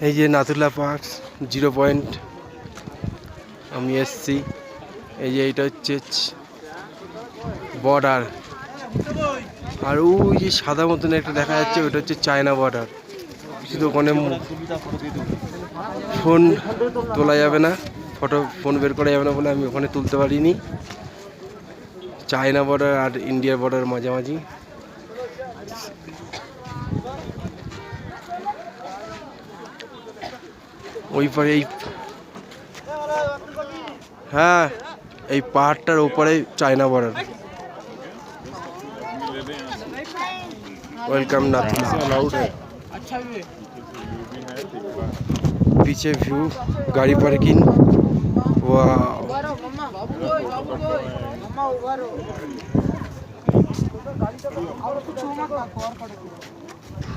এই যে Nathula park 0 point আমি এসছি। এই যে এইটা হচ্ছে বর্ডার, আর ওই যে সাদা মতন একটা দেখা যাচ্ছে ওটা হচ্ছে চায়না বর্ডার। শুধু ওখানে ফোন তোলা যাবে না, ফোন বের করা যাবে না বলে আমি ওখানে তুলতে পারিনি। চায়না বর্ডার আর ইন্ডিয়ার বর্ডার মাঝামাঝি। ওই পারে হ্যাঁ, এই পাহাড়টার ওপরে চায়না বর্ডার। वेलकम नाथुला। पीछे व्यू, गाड़ी पार्किंग। वाह